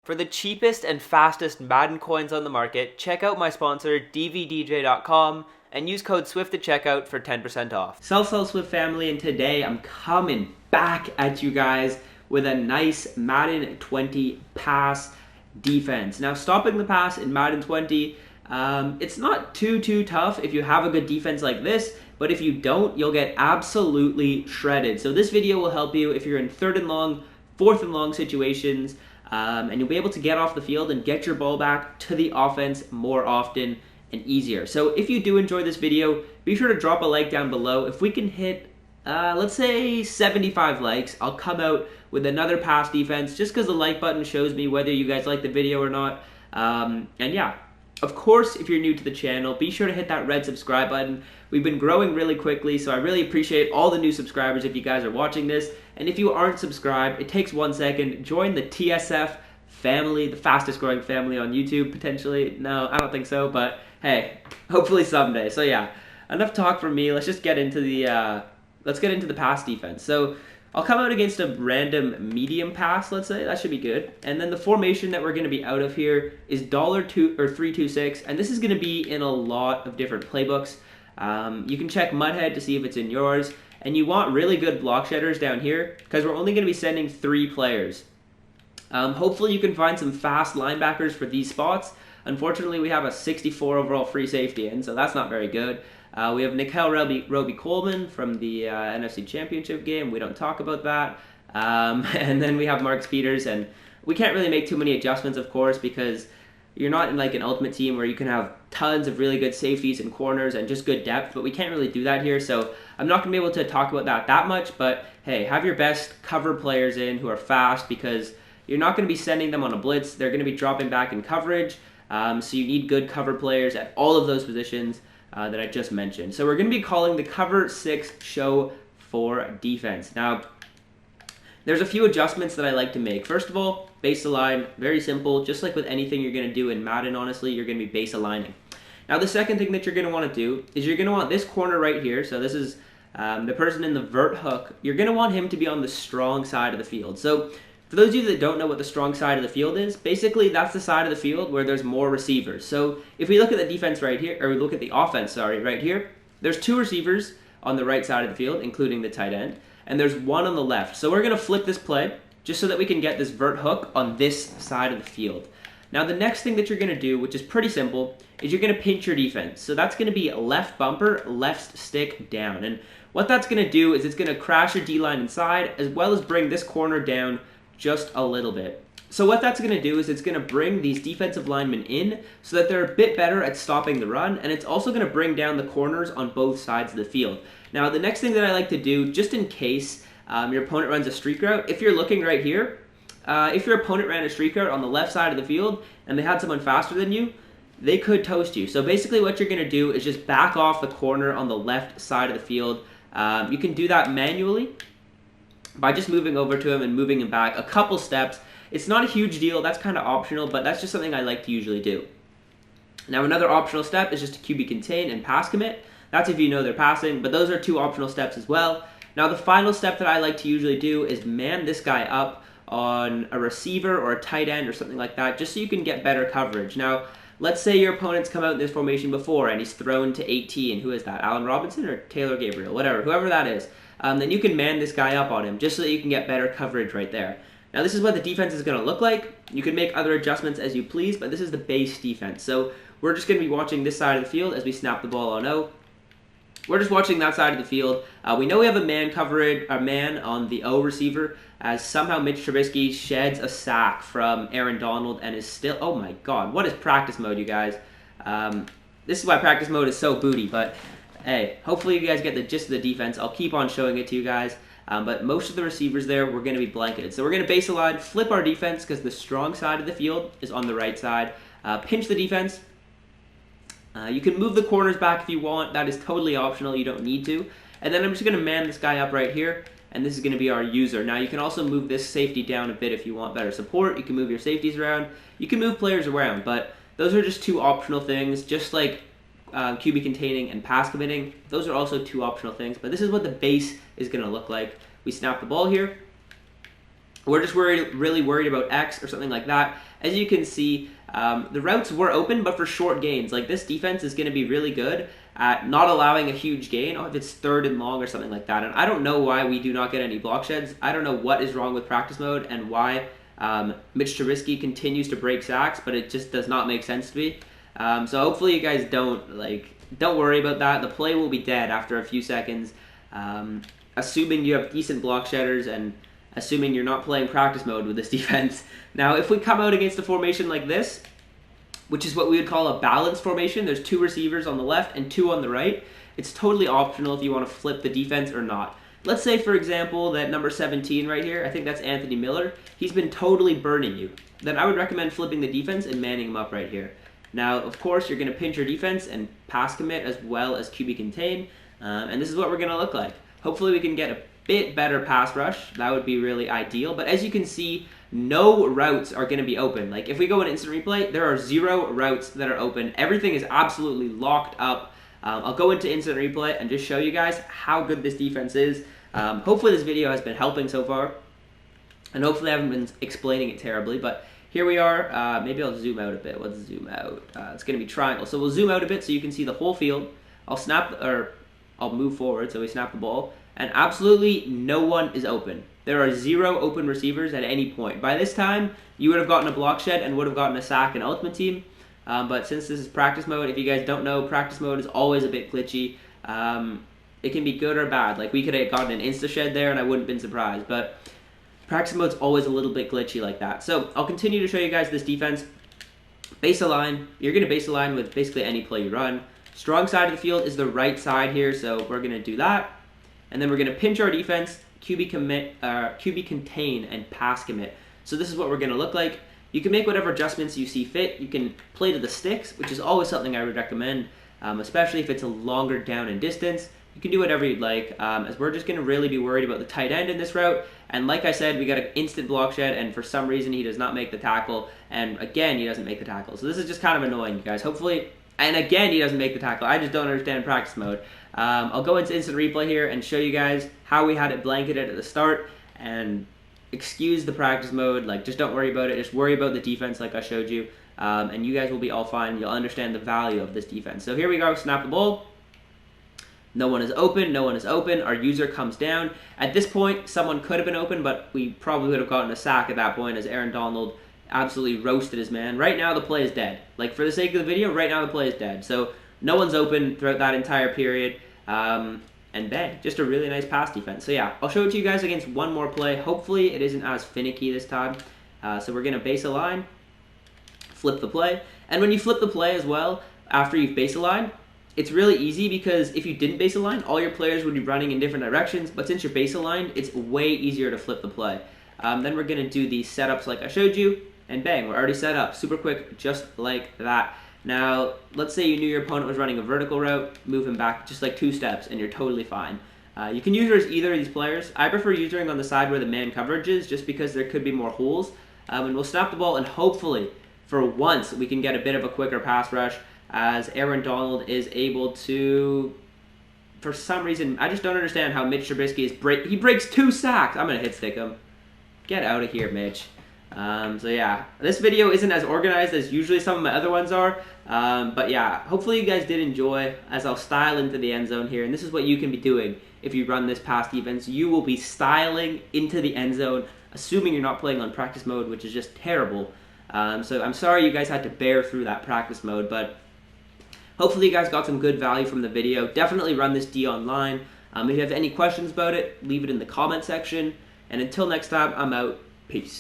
For the cheapest and fastest Madden coins on the market, check out my sponsor, dvdj.com, and use code SWIFT at checkout for 10% off. Sell Swift family, and today I'm coming back at you guys with a nice Madden 20 pass defense. Now, stopping the pass in Madden 20, it's not too tough if you have a good defense like this, but if you don't, you'll get absolutely shredded. So this video will help you if you're in 3rd and long, 4th and long situations, and you'll be able to get off the field and get your ball back to the offense more often and easier. So if you do enjoy this video, be sure to drop a like down below. If we can hit, let's say 75 likes, I'll come out with another pass defense just because the like button shows me whether you guys like the video or not. And yeah, of course, if you're new to the channel, be sure to hit that red subscribe button. We've been growing really quickly, so I really appreciate all the new subscribers if you guys are watching this. And if you aren't subscribed, it takes 1 second. Join the TSF family, the fastest growing family on YouTube, potentially. No, I don't think so, but hey, hopefully someday. So yeah, enough talk from me. Let's just get into the pass defense. So I'll come out against a random medium pass, let's say. That should be good. And then the formation that we're going to be out of here is $3-2-6, and this is going to be in a lot of different playbooks. You can check Mudhead to see if it's in yours, and you want really good block shedders down here because we're only going to be sending 3 players. Hopefully you can find some fast linebackers for these spots. Unfortunately, we have a 64 overall free safety in, so that's not very good. We have Nickel Roby-Coleman from the NFC Championship game. We don't talk about that. And then we have Marcus Peters, and we can't really make too many adjustments, of course, because you're not in like an ultimate team where you can have tons of really good safeties and corners and just good depth, but we can't really do that here, so I'm not going to be able to talk about that much, but hey, have your best cover players in who are fast because you're not going to be sending them on a blitz. They're going to be dropping back in coverage, so you need good cover players at all of those positions that I just mentioned. So we're going to be calling the cover 6 show for defense. Now, there's a few adjustments that I like to make. First of all, base align, very simple. Just like with anything you're going to do in Madden, honestly, you're going to be base aligning. Now, the second thing that you're going to want to do is you're going to want this corner right here. So this is the person in the vert hook. You're going to want him to be on the strong side of the field. So for those of you that don't know what the strong side of the field is, basically that's the side of the field where there's more receivers. So if we look at the defense right here, or we look at the offense, sorry, right here, there's 2 receivers on the right side of the field, including the tight end, and there's 1 on the left. So we're going to flip this play just so that we can get this vert hook on this side of the field. Now the next thing that you're going to do, which is pretty simple, is you're going to pinch your defense. So that's going to be left bumper, left stick down. And what that's going to do is it's going to crash your D-line inside as well as bring this corner down just a little bit. So what that's going to do is it's going to bring these defensive linemen in so that they're a bit better at stopping the run, and it's also going to bring down the corners on both sides of the field. Now the next thing that I like to do, just in case your opponent runs a streak route, if you're looking right here, if your opponent ran a streak route on the left side of the field and they had someone faster than you, they could toast you. So basically what you're going to do is just back off the corner on the left side of the field. You can do that manually by just moving over to him and moving him back a couple steps. It's not a huge deal, that's kind of optional, but that's just something I like to usually do. Now another optional step is just to QB contain and pass commit. That's if you know they're passing, but those are 2 optional steps as well. Now the final step that I like to usually do is man this guy up on a receiver or a tight end or something like that, just so you can get better coverage. Now, let's say your opponent's come out in this formation before and he's thrown to 18. Who is that? Allen Robinson or Taylor Gabriel? Whatever, whoever that is. Then you can man this guy up on him just so that you can get better coverage right there. Now this is what the defense is going to look like. You can make other adjustments as you please, but this is the base defense. So we're just going to be watching this side of the field as we snap the ball on O. We're just watching that side of the field. We know we have a man on the O receiver as somehow Mitch Trubisky sheds a sack from Aaron Donald and is still, oh my god, what is practice mode, you guys? This is why practice mode is so booty, but hey, hopefully you guys get the gist of the defense. I'll keep on showing it to you guys. But most of the receivers there, we're going to be blanketed. So we're going to base align, flip our defense because the strong side of the field is on the right side. Pinch the defense. You can move the corners back if you want. That is totally optional. You don't need to. And then I'm just going to man this guy up right here. And this is going to be our user. Now you can also move this safety down a bit if you want better support. You can move your safeties around. You can move players around. But those are just 2 optional things. Just like QB containing and pass committing. Those are also 2 optional things, but this is what the base is going to look like. We snap the ball here, We're just really worried about X or something like that. As you can see, the routes were open, but for short gains. Like, this defense is going to be really good at not allowing a huge gain if it's 3rd and long or something like that. And I don't know why we do not get any block sheds. I don't know what is wrong with practice mode and why Mitch Trubisky continues to break sacks, but it just does not make sense to me. So hopefully you guys don't worry about that. The play will be dead after a few seconds, assuming you have decent block shedders and assuming you're not playing practice mode with this defense. Now, if we come out against a formation like this, which is what we would call a balanced formation, there's 2 receivers on the left and 2 on the right. It's totally optional if you want to flip the defense or not. Let's say, for example, that number 17 right here, I think that's Anthony Miller, he's been totally burning you. Then I would recommend flipping the defense and manning him up right here. Now, of course, you're going to pinch your defense and pass commit as well as QB contain, and this is what we're going to look like. Hopefully we can get a bit better pass rush. That would be really ideal. But as you can see, no routes are going to be open. Like, if we go in instant replay, there are 0 routes that are open. Everything is absolutely locked up. I'll go into instant replay and just show you guys how good this defense is. Hopefully this video has been helping so far, and hopefully I haven't been explaining it terribly, but here we are. Maybe I'll zoom out a bit. Let's zoom out. It's going to be triangle. So we'll zoom out a bit so you can see the whole field. I'll move forward so we snap the ball. And absolutely no one is open. There are 0 open receivers at any point. By this time, you would have gotten a block shed and would have gotten a sack in Ultimate Team. But since this is practice mode, if you guys don't know, practice mode is always a bit glitchy. It can be good or bad. Like, we could have gotten an insta shed there and I wouldn't have been surprised. But practice mode's always a little bit glitchy like that. So I'll continue to show you guys this defense. Base align. You're going to base align with basically any play you run. Strong side of the field is the right side here, so we're going to do that. And then we're going to pinch our defense, QB contain, and pass commit. So this is what we're going to look like. You can make whatever adjustments you see fit. You can play to the sticks, which is always something I would recommend, especially if it's a longer down and distance. You can do whatever you'd like, as we're just going to really be worried about the tight end in this route. And like I said, we got an instant block shed, and for some reason he does not make the tackle. And again, he doesn't make the tackle. So this is just kind of annoying, you guys. Hopefully, and again, he doesn't make the tackle. I just don't understand practice mode. I'll go into instant replay here and show you guys how we had it blanketed at the start, and excuse the practice mode. Like, just don't worry about it. Just worry about the defense like I showed you, and you guys will be all fine. You'll understand the value of this defense. So here we go. Snap the ball. No one is open. No one is open. Our user comes down. At this point, someone could have been open, but we probably would have gotten a sack at that point as Aaron Donald absolutely roasted his man. Right now, the play is dead. Like, for the sake of the video, right now the play is dead. So no one's open throughout that entire period. And bang, just a really nice pass defense. So yeah, I'll show it to you guys against one more play. Hopefully it isn't as finicky this time. So we're going to base align, flip the play. And when you flip the play as well, after you've base aligned, it's really easy because if you didn't base align, all your players would be running in different directions. But since you're base aligned, it's way easier to flip the play. Then we're going to do these setups like I showed you. And bang, we're already set up. Super quick, just like that. Now, let's say you knew your opponent was running a vertical route, move him back just like 2 steps, and you're totally fine. You can use either of these players. I prefer using on the side where the man coverage is, just because there could be more holes. And we'll snap the ball, and hopefully, for once, we can get a bit of a quicker pass rush, as Aaron Donald is able to, for some reason, I just don't understand how Mitch Trubisky he breaks 2 sacks. I'm going to hit stick him. Get out of here, Mitch. So yeah, this video isn't as organized as usually some of my other ones are, but yeah, hopefully you guys did enjoy, as I'll style into the end zone here, and this is what you can be doing if you run this pass defense. You will be styling into the end zone, assuming you're not playing on practice mode, which is just terrible. So I'm sorry you guys had to bear through that practice mode, but hopefully you guys got some good value from the video. Definitely run this D online. If you have any questions about it, leave it in the comment section, and until next time, I'm out. Peace.